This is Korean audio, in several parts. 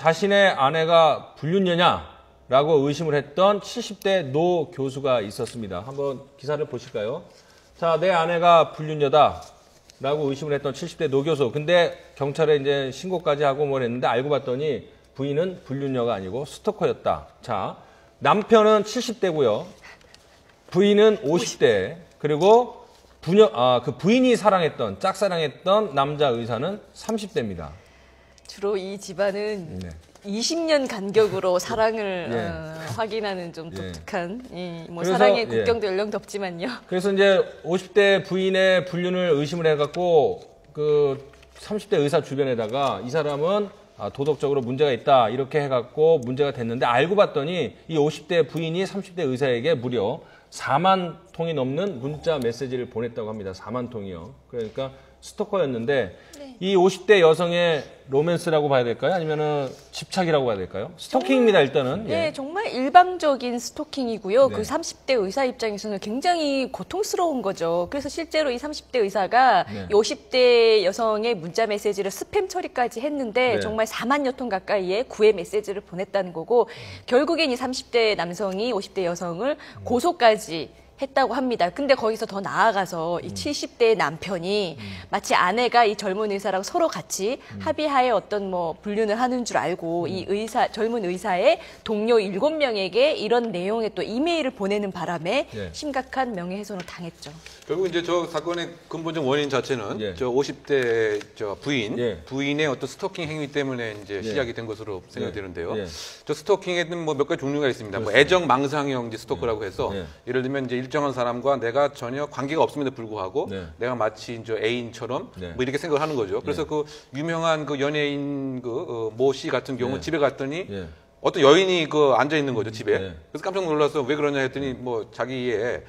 자신의 아내가 불륜녀냐라고 의심을 했던 70대 노 교수가 있었습니다. 한번 기사를 보실까요? 자, 내 아내가 불륜녀다라고 의심을 했던 70대 노 교수. 근데 경찰에 이제 신고까지 하고 뭘 했는데 알고 봤더니 부인은 불륜녀가 아니고 스토커였다. 자, 남편은 70대고요. 부인은 50대. 그리고 그 부인이 짝사랑했던 남자 의사는 30대입니다. 주로 이 집안은 20년 간격으로 사랑을 확인하는 좀 독특한 뭐 그래서, 사랑의 국경도 연령도 없지만요. 그래서 이제 50대 부인의 불륜을 의심을 해갖고 그 30대 의사 주변에다가 이 사람은 도덕적으로 문제가 있다 이렇게 해갖고 문제가 됐는데 알고 봤더니 이 50대 부인이 30대 의사에게 무려 4만 통이 넘는 문자 메시지를 보냈다고 합니다. 4만 통이요. 그러니까 스토커였는데 이 50대 여성의 로맨스라고 봐야 될까요? 아니면은 집착이라고 봐야 될까요? 스토킹입니다, 일단은. 네, 정말 일방적인 스토킹이고요. 그 30대 의사 입장에서는 굉장히 고통스러운 거죠. 그래서 실제로 이 30대 의사가 이 50대 여성의 문자 메시지를 스팸 처리까지 했는데 정말 4만여 통 가까이의 구애 메시지를 보냈다는 거고 결국엔 이 30대 남성이 50대 여성을 고소까지 했다고 합니다. 근데 거기서 더 나아가서 이 70대의 남편이 마치 아내가 이 젊은 의사랑 서로 같이 합의하에 어떤 뭐 불륜을 하는 줄 알고 이 젊은 의사의 동료 7명에게 이런 내용의 또 이메일을 보내는 바람에 심각한 명예훼손을 당했죠. 결국 이제 저 사건의 근본적 원인 자체는 저 50대 부인의 어떤 스토킹 행위 때문에 이제 시작이 된 것으로 생각이 되는데요. 저 스토킹에는 뭐 몇 가지 종류가 있습니다. 뭐 애정 망상형 이제 스토커라고 해서 예를 들면 이제 일정한 사람과 내가 전혀 관계가 없음에도 불구하고 내가 마치 이제 애인처럼 뭐 이렇게 생각을 하는 거죠. 그래서 그 유명한 그 연예인 그 모 씨 같은 경우 집에 갔더니 어떤 여인이 그 앉아 있는 거죠, 집에. 그래서 깜짝 놀라서 왜 그러냐 했더니 뭐 자기의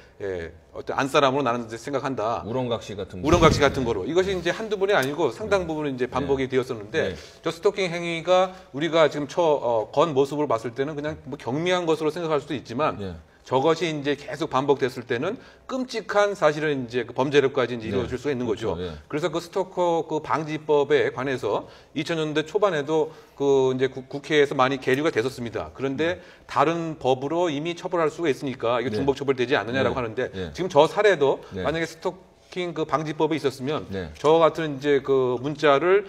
어떤 안사람으로 나는 생각한다. 우렁각시 같은 거. 우렁각시 같은 거로. 이것이 이제 한두 번이 아니고 상당 부분 이제 반복이 되었었는데 저 스토킹 행위가 우리가 지금 건 모습으로 봤을 때는 그냥 뭐 경미한 것으로 생각할 수도 있지만 저것이 이제 계속 반복됐을 때는 끔찍한 사실은 이제 그 범죄력까지 이제 이루어질 수가 있는 거죠. 그래서 그 스토커 그 방지법에 관해서 2000년대 초반에도 그 이제 국회에서 많이 계류가 됐었습니다. 그런데 다른 법으로 이미 처벌할 수가 있으니까 이거 중복 처벌되지 않느냐라고 하는데 지금 저 사례도 만약에 스토킹 그 방지법이 있었으면 저 같은 이제 그 문자를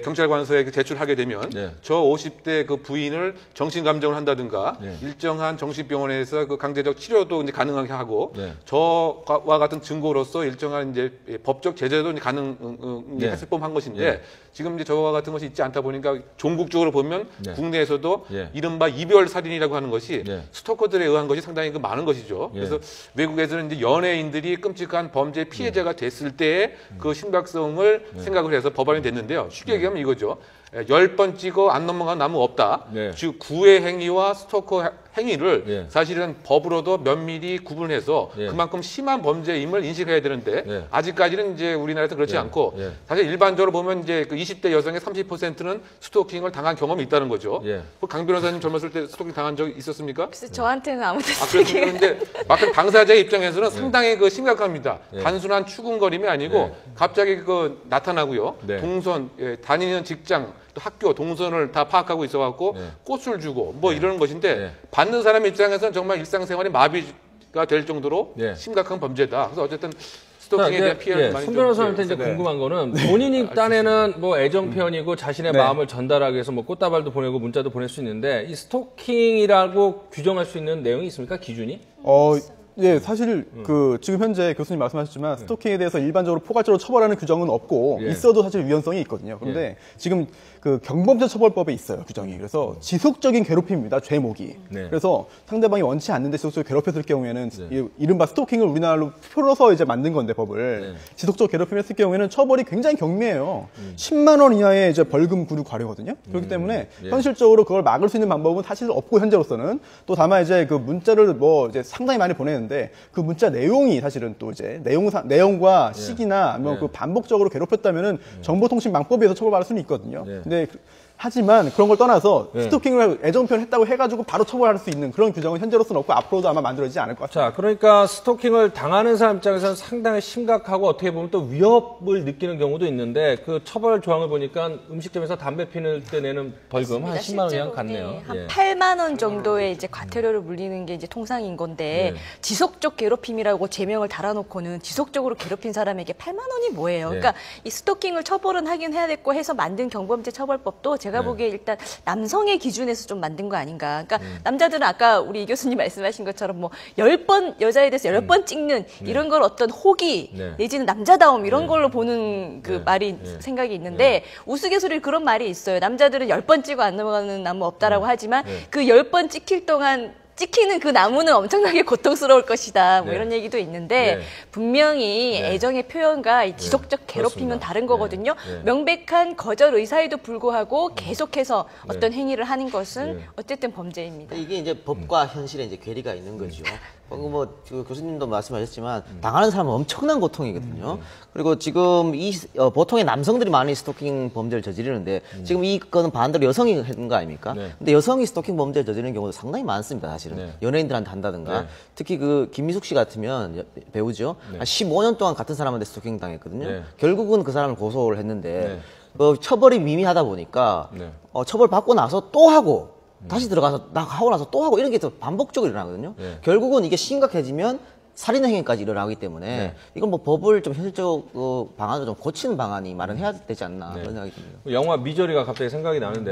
경찰관서에 제출하게 되면 저 50대 그 부인을 정신감정을 한다든가 일정한 정신병원에서 그 강제적 치료도 이제 가능하게 하고 저와 같은 증거로서 일정한 이제 법적 제재도 이제 가능했을 법한 것인데 지금 이제 저와 같은 것이 있지 않다 보니까 종국적으로 보면 국내에서도 이른바 이별 살인이라고 하는 것이 스토커들에 의한 것이 상당히 그 많은 것이죠. 그래서 외국에서는 이제 연예인들이 끔찍한 범죄 피해자가 됐을 때의 그 심각성을 생각을 해서 법안이 됐는데요. 쉽게 얘기하면 이거죠. 10번 찍어 안 넘어간 나무 없다. 즉 구애 행위와 스토커 행위를 사실은 법으로도 면밀히 구분해서 그만큼 심한 범죄임을 인식해야 되는데 아직까지는 이제 우리나라에서 그렇지 않고 사실 일반적으로 보면 이제 그 20대 여성의 30%는 스토킹을 당한 경험이 있다는 거죠. 강 변호사님 젊었을 때 스토킹 당한 적 있었습니까? 글쎄 저한테는 아무도 그런데 막상 당사자의 입장에서는 상당히 그 심각합니다. 단순한 추궁거림이 아니고 갑자기 그 나타나고요. 동선, 다니는 직장, 또 학교, 동선을 다 파악하고 있어갖고 꽃을 주고 뭐 이러는 것인데 받는 사람 입장에서는 정말 일상생활이 마비가 될 정도로 심각한 범죄다. 그래서 어쨌든 스토킹에 대한 피해를 많이 손 변호사한테 이제 궁금한 거는 본인이 딴에는 뭐 애정 표현이고 자신의 마음을 전달하기 위해서 뭐 꽃다발도 보내고 문자도 보낼 수 있는데 이 스토킹이라고 규정할 수 있는 내용이 있습니까? 기준이? 예, 사실 그 지금 현재 교수님 말씀하셨지만 스토킹에 대해서 일반적으로 포괄적으로 처벌하는 규정은 없고 있어도 사실 위헌성이 있거든요. 그런데 지금 그 경범죄 처벌법에 있어요, 규정이. 그래서 지속적인 괴롭힘입니다, 죄목이. 그래서 상대방이 원치 않는데 지속적으로 괴롭혔을 경우에는 이른바 스토킹을 우리나라로 풀어서 이제 만든 건데 법을 지속적으로 괴롭힘했을 경우에는 처벌이 굉장히 경미해요. 10만 원 이하의 이제 벌금, 구류, 과료거든요. 그렇기 때문에 현실적으로 그걸 막을 수 있는 방법은 사실 없고 현재로서는 또 다만 이제 그 문자를 뭐 이제 상당히 많이 보내는데 그 문자 내용이 사실은 또 이제 내용과 시기나 뭐 그 반복적으로 괴롭혔다면은 정보통신망법에서 처벌받을 수는 있거든요. 근데 하지만 그런 걸 떠나서 네. 스토킹을 애정 표현했다고 해가지고 바로 처벌할 수 있는 그런 규정은 현재로서는 없고 앞으로도 아마 만들어지지 않을 것 같습니다. 자, 그러니까 스토킹을 당하는 사람 입장에서는 상당히 심각하고 어떻게 보면 또 위협을 느끼는 경우도 있는데 그 처벌 조항을 보니까 음식점에서 담배 피울 때 내는 벌금 한 10만 원이 한 같네요. 네, 한 예. 8만 원 정도의 이제 과태료를 물리는 게 이제 통상인 건데 네. 지속적 괴롭힘이라고 제명을 달아놓고는 지속적으로 괴롭힌 사람에게 8만 원이 뭐예요? 네. 그러니까 이 스토킹을 처벌은 하긴 해야 됐고 해서 만든 경범죄 처벌법도 제가 네. 보기에 일단 남성의 기준에서 좀 만든 거 아닌가. 그러니까 남자들은 아까 우리 이 교수님 말씀하신 것처럼 뭐 10번 여자에 대해서 10번 찍는 이런 걸 어떤 호기 네. 내지는 남자다움 이런 걸로 보는 그 네. 말이 네. 생각이 있는데 우스갯소리 그런 말이 있어요. 남자들은 10번 찍어 안 넘어가는 나무 없다라고 하지만 그 10번 찍힐 동안 찍히는 그 나무는 엄청나게 고통스러울 것이다. 뭐 네. 이런 얘기도 있는데 네. 분명히 네. 애정의 표현과 이 지속적 괴롭힘은 그렇습니다. 다른 거거든요. 네. 명백한 거절 의사에도 불구하고 계속해서 어떤 행위를 하는 것은 네. 어쨌든 범죄입니다. 이게 이제 법과 현실에 이제 괴리가 있는 거죠. 방금 뭐 교수님도 말씀하셨지만 당하는 사람은 엄청난 고통이거든요. 그리고 지금 이 보통의 남성들이 많이 스토킹 범죄를 저지르는데 지금 이거는 반대로 여성이 하는 거 아닙니까? 네. 근데 여성이 스토킹 범죄를 저지르는 경우도 상당히 많습니다, 사실은. 네. 연예인들한테 한다든가. 네. 특히 그 김미숙 씨 같으면 배우죠. 한 15년 동안 같은 사람한테 스토킹 당했거든요. 네. 결국은 그 사람을 고소를 했는데 네. 처벌이 미미하다 보니까 네. 처벌 받고 나서 또 하고 다시 들어가서 하고 나서 또 하고 이런 게 또 반복적으로 일어나거든요. 네. 결국은 이게 심각해지면 살인 행위까지 일어나기 때문에 네. 이건 뭐 법을 좀 현실적 방안으로 좀 고치는 방안이 마련해야 되지 않나 그런 생각이 듭니다. 영화 미저리가 갑자기 생각이 나는데